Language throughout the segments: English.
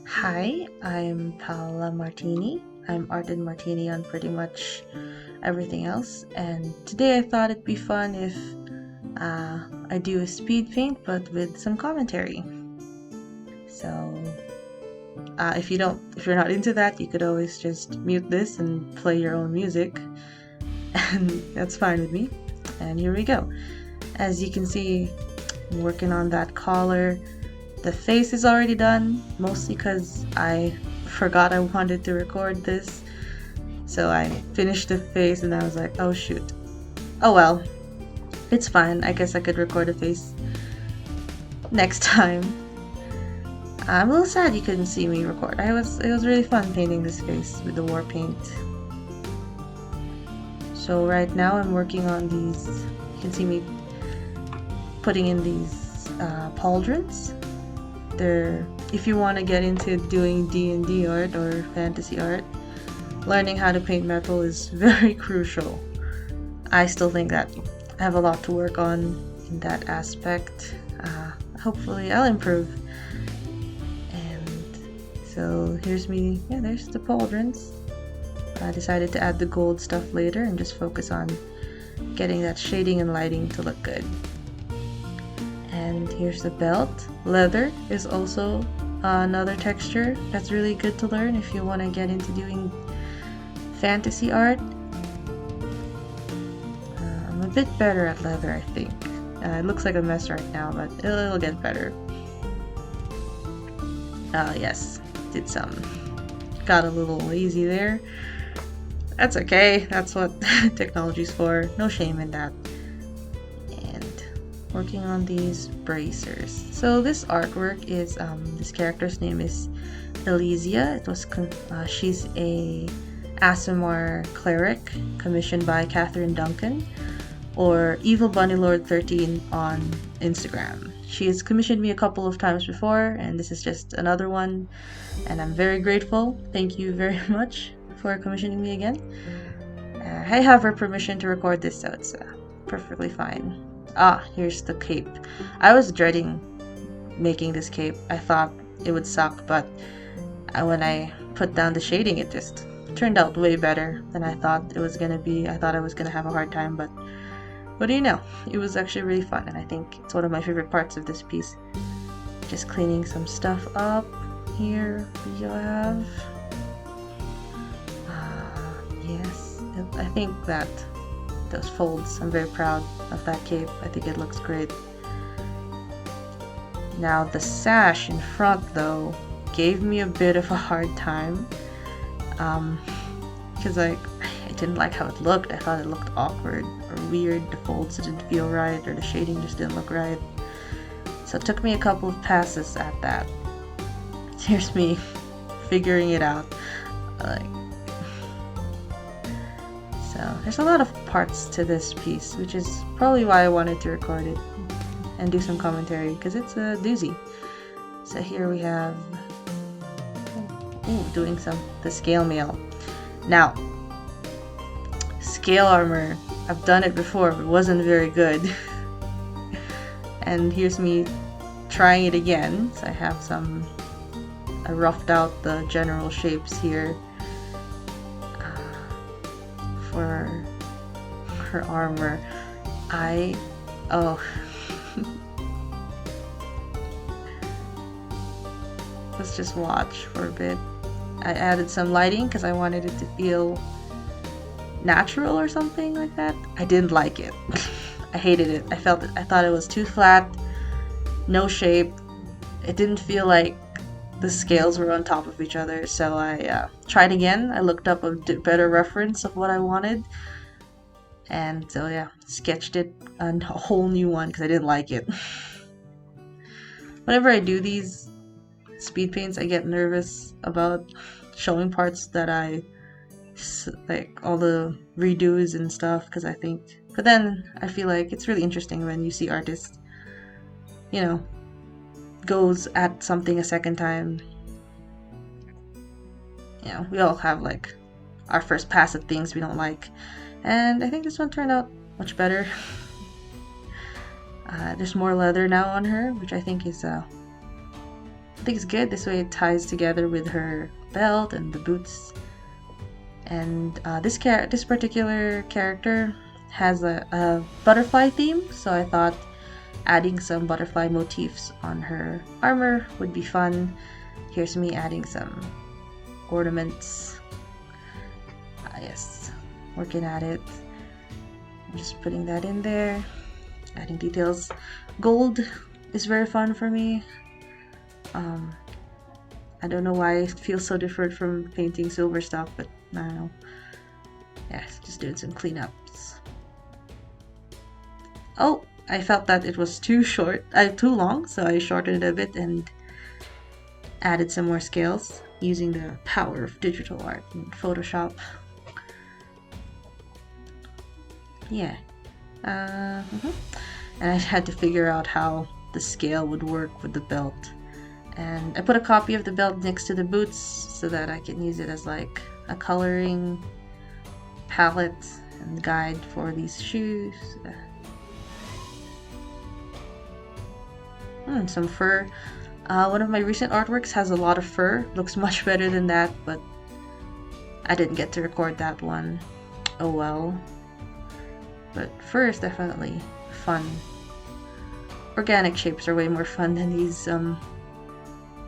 Hi, I'm Paula Martini. I'm Art and Martini on pretty much everything else, and today I thought it'd be fun if I do a speed paint but with some commentary. So, if you're not into that, you could always just mute this and play your own music, and that's fine with me. And here we go. As you can see, I'm working on that collar. The face is already done, mostly because I forgot I wanted to record this. So I finished the face and I was like, oh shoot. Oh well, it's fine. I guess I could record a face next time. I'm a little sad you couldn't see me record. It was really fun painting this face with the war paint. So right now I'm working on these. You can see me putting in these pauldrons. If you want to get into doing D&D art or fantasy art, learning how to paint metal is very crucial. I still think that I have a lot to work on in that aspect. Hopefully I'll improve. And so here's me. Yeah, there's the pauldrons. I decided to add the gold stuff later and just focus on getting that shading and lighting to look good. And here's the belt. Leather is also another texture that's really good to learn if you want to get into doing fantasy art. I'm a bit better at leather, I think. It looks like a mess right now, but it'll get better. Yes, got a little lazy there. That's okay, that's what technology's for. No shame in that. Working on these bracers. So this artwork is this character's name is Elysia. She's a Aasimar Cleric commissioned by Catherine Duncan, or Evil Bunny Lord 13 on Instagram. She has commissioned me a couple of times before, and this is just another one, and I'm very grateful. Thank you very much for commissioning me again. I have her permission to record this, so it's perfectly fine. Here's the cape. I was dreading making this cape. I thought it would suck, but when I put down the shading, it just turned out way better than I thought it was gonna be. I thought I was gonna have a hard time, but what do you know? It was actually really fun, and I think it's one of my favorite parts of this piece. Just cleaning some stuff up. Here we have. Yes, I think that those folds. I'm very proud of that cape. I think it looks great. Now the sash in front though gave me a bit of a hard time because I didn't like how it looked. I thought it looked awkward or weird. The folds didn't feel right, or the shading just didn't look right. So it took me a couple of passes at that. Here's me figuring it out. So there's a lot of parts to this piece, which is probably why I wanted to record it and do some commentary, because it's a doozy. So here we have doing the scale mail. Now, scale armor, I've done it before, but it wasn't very good. And here's me trying it again. So I roughed out the general shapes here for her armor. Let's just watch for a bit. I added some lighting because I wanted it to feel natural or something like that. I didn't like it. I hated it. I thought it was too flat, no shape. It didn't feel like the scales were on top of each other, so I tried again. I looked up a better reference of what I wanted, and so yeah, sketched it a whole new one because I didn't like it. Whenever I do these speed paints, I get nervous about showing parts that I like, all the redos and stuff, because but then I feel like it's really interesting when you see artists, goes at something a second time. We all have like our first pass at things we don't like, and I think this one turned out much better. There's more leather now on her, which I think is I think it's good. This way it ties together with her belt and the boots. And this particular character has a butterfly theme, so I thought adding some butterfly motifs on her armor would be fun. Here's me adding some ornaments. Yes, working at it. I'm just putting that in there, adding details. Gold is very fun for me. I don't know why it feels so different from painting silver stuff, but I don't know. Yeah, just doing some cleanups. Oh, I felt that it was too long, so I shortened it a bit and added some more scales using the power of digital art in Photoshop. Yeah. And I had to figure out how the scale would work with the belt. And I put a copy of the belt next to the boots so that I can use it as like a coloring palette and guide for these shoes. Some fur. One of my recent artworks has a lot of fur. Looks much better than that, but I didn't get to record that one. Oh well. But fur is definitely fun. Organic shapes are way more fun than these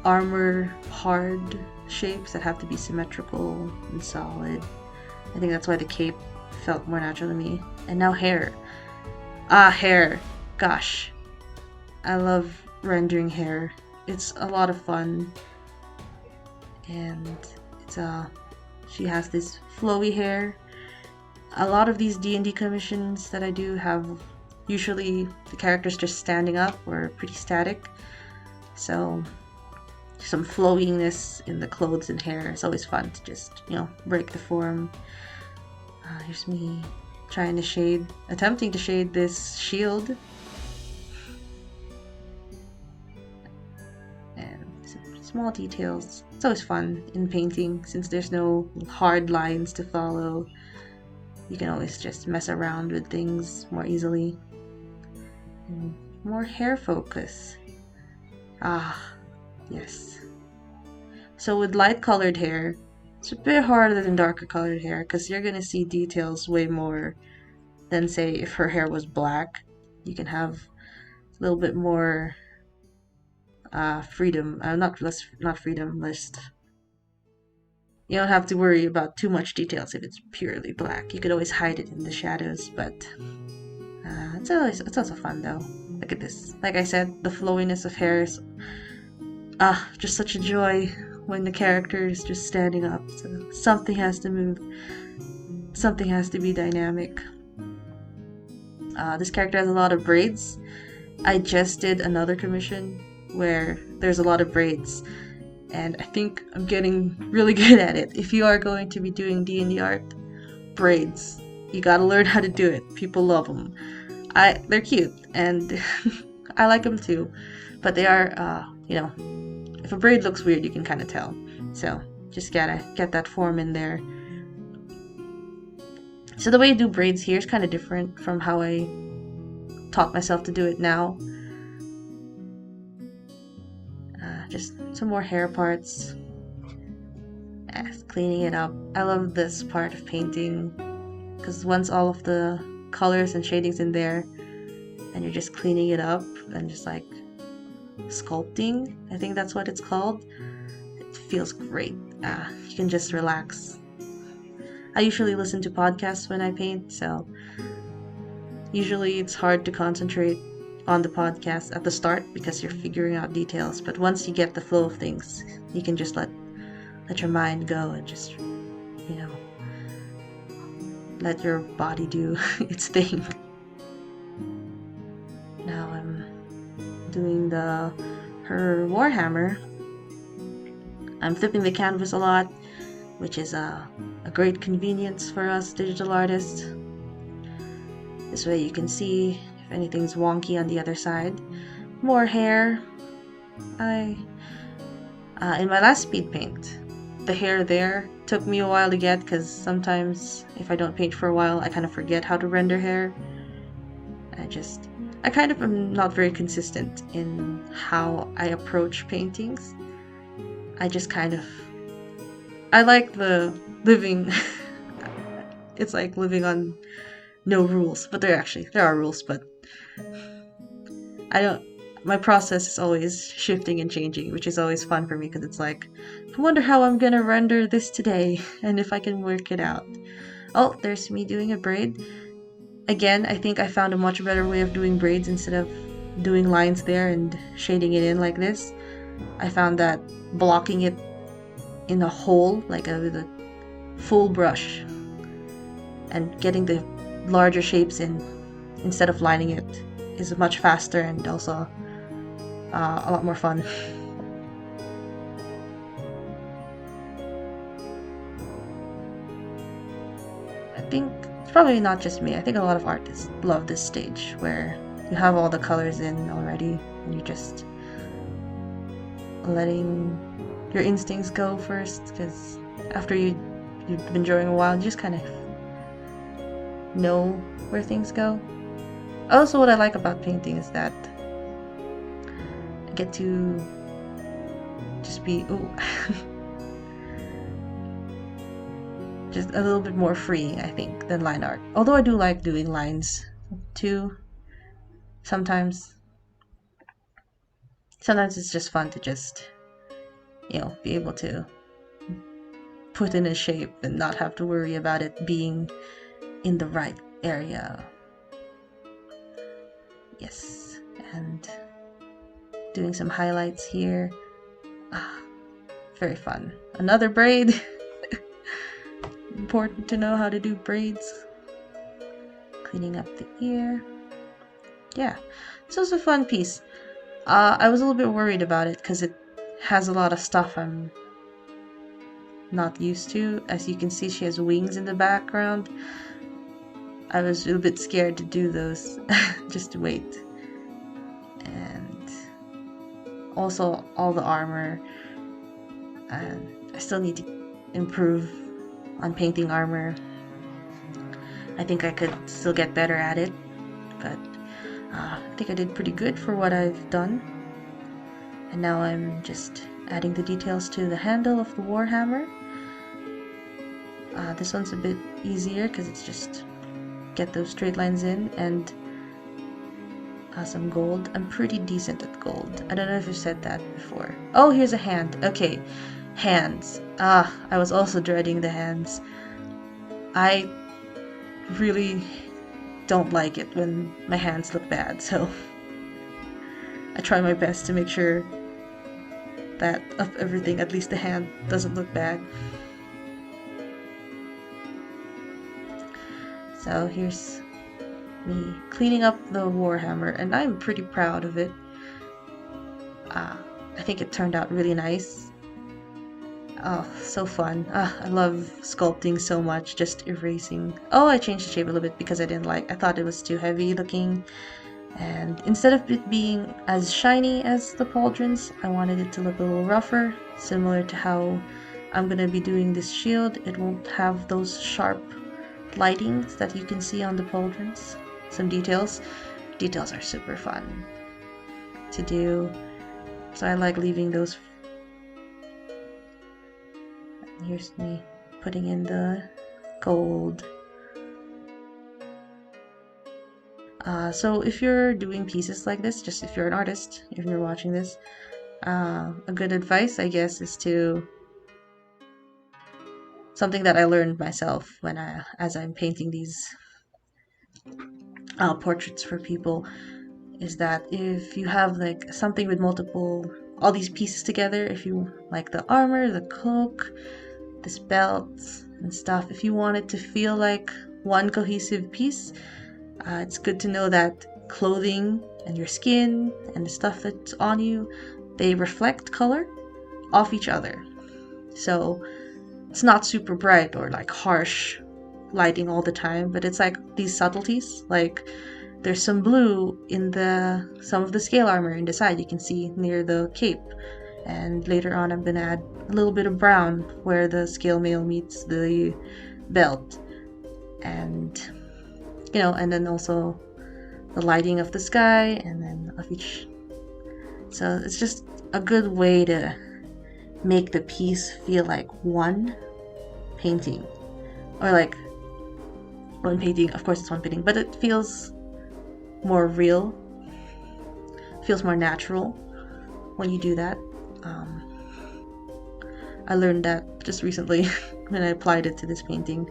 armor hard shapes that have to be symmetrical and solid. I think that's why the cape felt more natural to me. And now hair. Hair. Gosh. I love rendering hair. It's a lot of fun. And it's she has this flowy hair. A lot of these D&D commissions that I do have usually the characters just standing up or pretty static. So some flowiness in the clothes and hair is always fun to just, break the form. Here's me attempting to shade this shield. And some small details. It's always fun in painting since there's no hard lines to follow. You can always just mess around with things more easily. And more hair focus. Yes. So with light colored hair, it's a bit harder than darker colored hair because you're going to see details way more than, say, if her hair was black. You can have a little bit more freedom. Not freedom, just you don't have to worry about too much details if it's purely black. You could always hide it in the shadows, but it's also fun though. Look at this. Like I said, the flowiness of hair is just such a joy when the character is just standing up. So something has to move. Something has to be dynamic. This character has a lot of braids. I just did another commission where there's a lot of braids, and I think I'm getting really good at it. If you are going to be doing D&D art, braids, you gotta learn how to do it. People love them. They're cute, and I like them too, but they are, if a braid looks weird, you can kind of tell. So just gotta get that form in there. So the way I do braids here is kind of different from how I taught myself to do it now. Just some more hair parts. Cleaning it up. I love this part of painting because once all of the colors and shadings in there and you're just cleaning it up and just like sculpting, I think that's what it's called, it feels great. You can just relax. I usually listen to podcasts when I paint, so usually it's hard to concentrate on the podcast at the start because you're figuring out details, but once you get the flow of things, you can just let your mind go and just let your body do its thing. Now I'm doing her warhammer. I'm flipping the canvas a lot, which is a great convenience for us digital artists. This way you can see if anything's wonky on the other side. More hair. In my last speed paint, the hair there took me a while to get because sometimes if I don't paint for a while, I kind of forget how to render hair. I just I kind of am not very consistent in how I approach paintings. I just kind of, I like the living, it's like living on no rules, but there are rules, but I don't, my process is always shifting and changing, which is always fun for me because it's like, I wonder how I'm gonna render this today and if I can work it out. Oh, there's me doing a braid. Again, I think I found a much better way of doing braids instead of doing lines there and shading it in like this. I found that blocking it in a hole, like with a full brush, and getting the larger shapes in instead of lining it is much faster and also a lot more fun. I think it's probably not just me. I think a lot of artists love this stage where you have all the colors in already and you're just letting your instincts go first, because after you've been drawing a while, you just kind of know where things go. Also, what I like about painting is that I get to just be just a little bit more free, I think, than line art. Although I do like doing lines too. Sometimes it's just fun to just, be able to put in a shape and not have to worry about it being in the right area. Yes, and doing some highlights here. Very fun. Another braid. Important to know how to do braids. Cleaning up the ear. Yeah, this was a fun piece. I was a little bit worried about it because it has a lot of stuff I'm not used to. As you can see, she has wings in the background. I was a little bit scared to do those. Just to wait. And also all the armor. And I still need to improve on painting armor. I think I could still get better at it, but I think I did pretty good for what I've done. And now I'm just adding the details to the handle of the warhammer. This one's a bit easier because it's just get those straight lines in, and some gold. I'm pretty decent at gold. I don't know if you've said that before. Oh, here's a hand. Okay, hands. I was also dreading the hands. I really don't like it when my hands look bad, so I try my best to make sure that of everything, at least the hand doesn't look bad. So here's me cleaning up the warhammer, and I'm pretty proud of it. I think it turned out really nice. Oh, so fun. I love sculpting so much, just erasing. Oh, I changed the shape a little bit because I thought it was too heavy looking. And instead of it being as shiny as the Pauldrons, I wanted it to look a little rougher, similar to how I'm gonna be doing this shield. It won't have those sharp lightings that you can see on the Pauldrons. Some details. Details are super fun to do, so I like leaving those. Here's me putting in the gold. So if you're doing pieces like this, just if you're an artist, if you're watching this, a good advice, I guess, is to something that I learned myself as I'm painting these portraits for people, is that if you have like something with all these pieces together, if you like the armor, the cloak, this belt and stuff, if you want it to feel like one cohesive piece, it's good to know that clothing and your skin and the stuff that's on you, they reflect color off each other. So it's not super bright or like harsh lighting all the time, but it's like these subtleties. Like there's some blue in some of the scale armor in the side, you can see near the cape. And later on I'm gonna add a little bit of brown where the scale mail meets the belt. And and then also the lighting of the sky and then of each. So it's just a good way to make the piece feel like one painting, or like one painting. Of course it's one painting, but it feels more real, feels more natural when you do that. I learned that just recently when I applied it to this painting,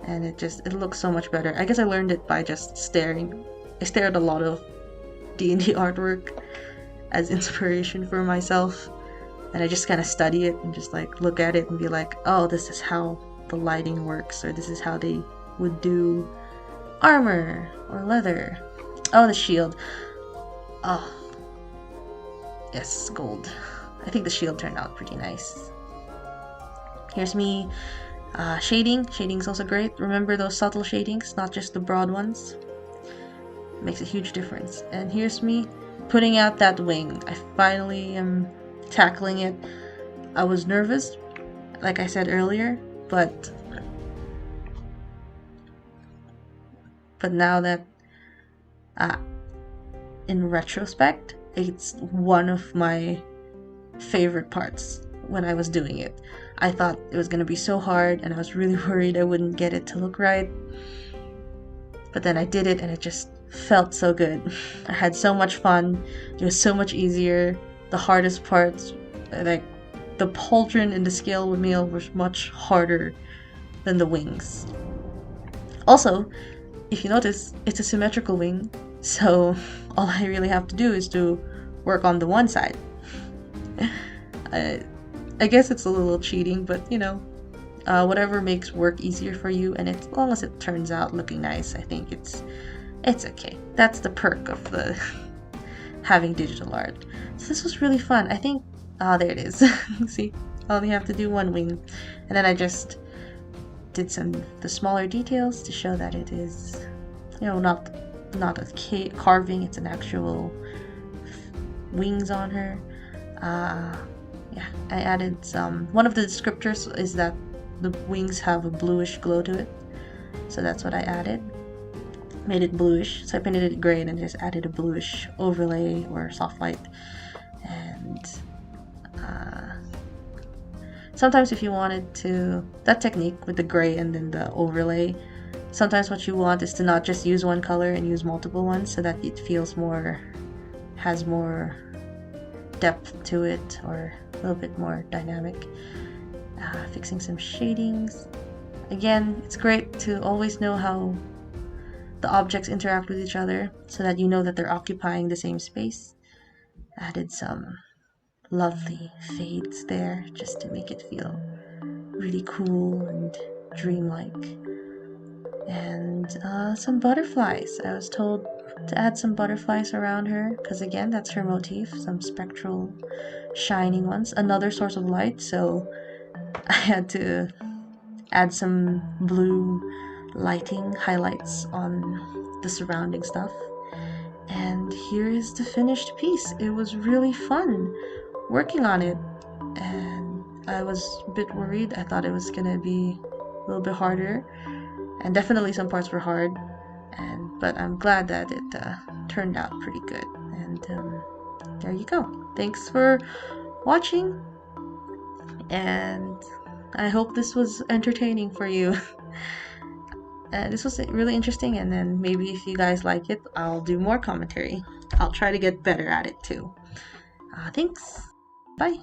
and it looks so much better. I guess I learned it by just staring. I stare at a lot of D&D artwork as inspiration for myself, and I just kind of study it and just like look at it and be like, oh, this is how the lighting works, or this is how they would do armor or leather. Oh, the shield. Oh, yes, gold. I think the shield turned out pretty nice. Here's me shading. Shading's also great. Remember those subtle shadings, not just the broad ones. Makes a huge difference. And here's me putting out that wing. I finally am tackling it. I was nervous, like I said earlier, but now that in retrospect, it's one of my favorite parts when I was doing it. I thought it was gonna be so hard, and I was really worried I wouldn't get it to look right. But then I did it, and it just felt so good. I had so much fun. It was so much easier. The hardest parts, like the pauldron and the scale wheel, were much harder than the wings. Also, if you notice, it's a symmetrical wing, so all I really have to do is to work on the one side. I guess it's a little cheating, but you know, whatever makes work easier for you, and as long as it turns out looking nice, I think it's okay. That's the perk of the having digital art. So this was really fun. I think, there it is. See, I only have to do one wing, and then I just did the smaller details to show that it is, you know, not a carving. It's an actual wings on her. Yeah, I added some. One of the descriptors is that the wings have a bluish glow to it, so that's what I added. Made it bluish, so I painted it gray and then just added a bluish overlay or soft light. And sometimes if you wanted to, that technique with the gray and then the overlay, sometimes what you want is to not just use one color and use multiple ones, so that it feels more, has more depth to it, or a little bit more dynamic. Fixing some shadings. Again, it's great to always know how the objects interact with each other, so that you know that they're occupying the same space. Added some lovely fades there just to make it feel really cool and dreamlike. And some butterflies. I was told to add some butterflies around her because, again, that's her motif. Some spectral shining ones, another source of light, so I had to add some blue lighting highlights on the surrounding stuff. And here is the finished piece. It was really fun working on it, and I was a bit worried. I thought it was gonna be a little bit harder, and definitely some parts were hard, but I'm glad that it turned out pretty good. And there you go. Thanks for watching, and I hope this was entertaining for you. This was really interesting, and then maybe if you guys like it, I'll do more commentary. I'll try to get better at it too. Thanks. Bye.